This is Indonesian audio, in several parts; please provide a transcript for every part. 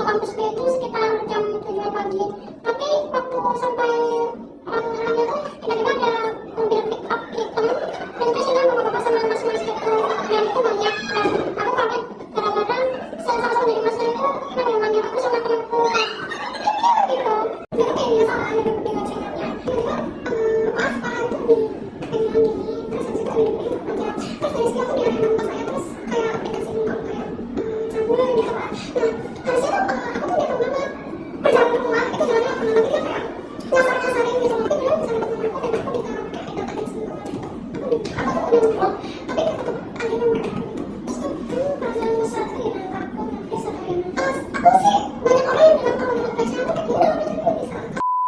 kampus B itu sekitar jam 7 pagi. Tapi waktu sampai orang-orangnya tuh tiba-tiba ada mobil pick up hitam dan terus juga bapak sama mas-mas itu yang itu banyak, dan aku kaget gara-gara sama-sama dari masnya itu manggil aku sama temanku gitu. Jadi kayak biasa ada di goncengannya. Tiba-tiba maaf pak itu dipegang gini, terus habis itu ada aja. Terus dari situ aku diarahin sama saya, terus kayak dikasih muka kayak campuran gitu pak. Nah habis itu aku tuh lihat banget perjalanan keluar itu jalannya aku nanti dia kayak nyasar-nyasarin gitu, mungkin dia bisa dapet nomor aku dan aku ditaruh kayak dekat semua. Aku tuh udah ngobrol tapi tetep ada nomor. Terus tuh perjalanan satu ya aku nggak bisa kayak aku sih banyak orang yang bilang kalau dapat pelecehan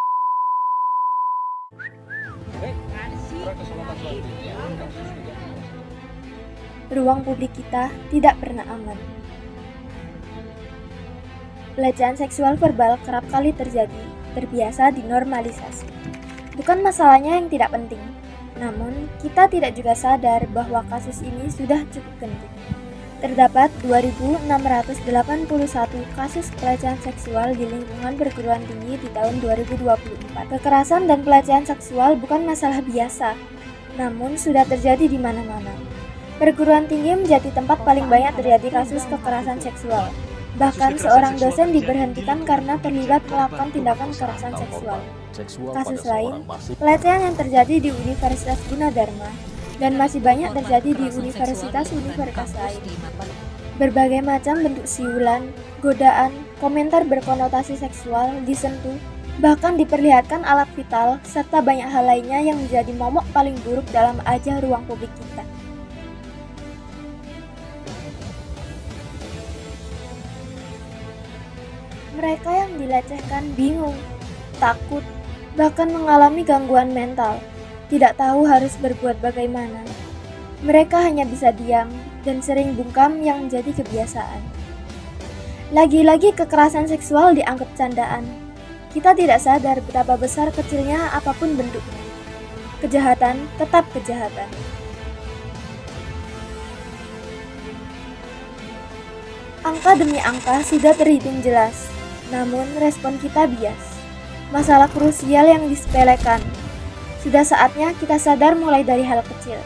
tuh kayak udah belum bisa. Ruang publik kita tidak pernah aman. Pelecehan seksual verbal kerap kali terjadi, terbiasa dinormalisasi. Bukan masalahnya yang tidak penting, namun kita tidak juga sadar bahwa kasus ini sudah cukup genting. Terdapat 2.681 kasus pelecehan seksual di lingkungan perguruan tinggi di tahun 2024. Kekerasan dan pelecehan seksual bukan masalah biasa, namun sudah terjadi di mana-mana. Perguruan tinggi menjadi tempat paling banyak terjadi kasus kekerasan seksual. Bahkan seorang dosen diberhentikan karena terlibat melakukan tindakan kekerasan seksual. Kasus lain, pelecehan yang terjadi di Universitas Gunadarma dan masih banyak terjadi di universitas-universitas lain. Berbagai macam bentuk siulan, godaan, komentar berkonotasi seksual disentuh, bahkan diperlihatkan alat vital, serta banyak hal lainnya yang menjadi momok paling buruk dalam ajang ruang publik kita. Mereka yang dilecehkan bingung, takut, bahkan mengalami gangguan mental, tidak tahu harus berbuat bagaimana. Mereka hanya bisa diam dan sering bungkam yang menjadi kebiasaan. Lagi-lagi kekerasan seksual dianggap candaan. Kita tidak sadar betapa besar kecilnya apapun bentuknya. Kejahatan tetap kejahatan. Angka demi angka sudah terhitung jelas, namun respon kita bias. Masalah krusial yang disepelekan. Sudah saatnya kita sadar mulai dari hal kecil.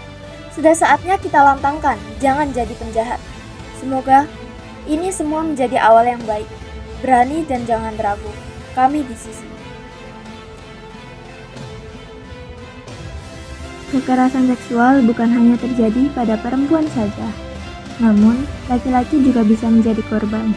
Sudah saatnya kita lantangkan, jangan jadi penjahat. Semoga ini semua menjadi awal yang baik. Berani dan jangan ragu. Kami di sisi. Kekerasan seksual bukan hanya terjadi pada perempuan saja, namun laki-laki juga bisa menjadi korban.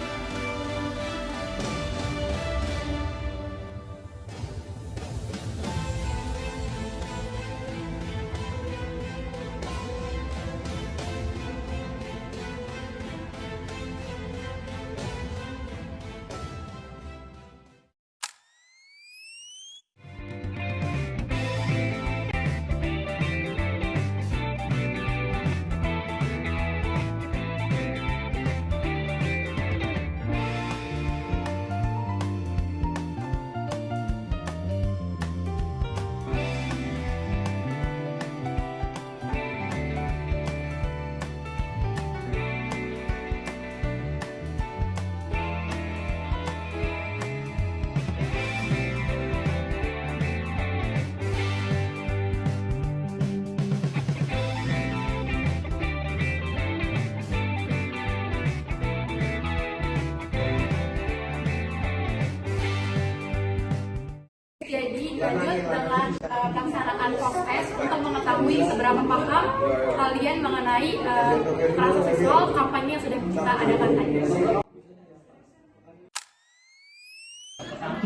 Jadi lanjut dengan pelaksanaan proses untuk mengetahui seberapa paham kalian mengenai kekerasan seksual kampanye yang sudah kita adakan tadi.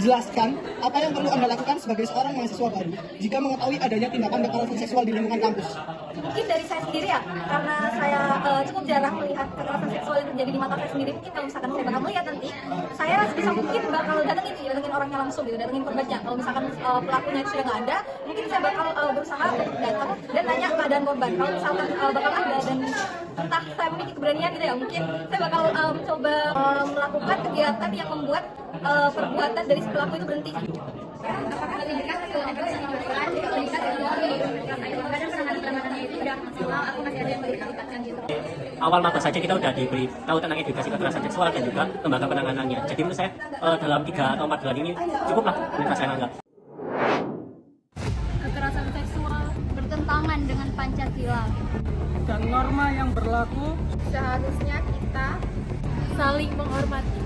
Jelaskan apa yang perlu Anda lakukan sebagai seorang mahasiswa baru jika mengetahui adanya tindakan kekerasan seksual di lingkungan kampus. Mungkin dari saya sendiri ya, karena saya cukup jarang melihat kekerasan seksual yang terjadi di mata saya sendiri. Mungkin kalau misalkan saya bakal melihat nanti, saya bisa mungkin bakal datengin orangnya langsung gitu, datengin korbannya. Kalau misalkan pelakunya itu sudah nggak ada, mungkin saya bakal berusaha untuk datang dan nanya keadaan korban. Kalau misalkan bakal ada dan entah saya memiliki keberanian gitu ya, mungkin saya bakal mencoba melakukan kegiatan yang membuat perbuatan dari si pelaku itu berhenti. Apakah pendidikan seksual itu bisa dilakukan jika menikah dengan suami? Karena itu kadang penanganan perlemahannya itu udah maksimal, aku masih ada yang boleh ditingkatkan gitu. Awal maba saja kita udah diberi tahu tentang edukasi kekerasan seksual dan juga lembaga penanganannya. Jadi menurut saya dalam 3 atau 4 bulan ini cukuplah menurut saya anggap. Kekerasan seksual bertentangan dengan Pancasila. Dan norma yang berlaku, Seharusnya kita saling menghormati.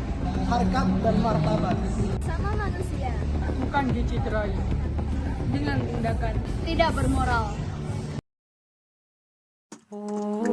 harkat dan martabat, Sama manusia. bukan diciterai. Dengan tindakan Tidak bermoral. Oh.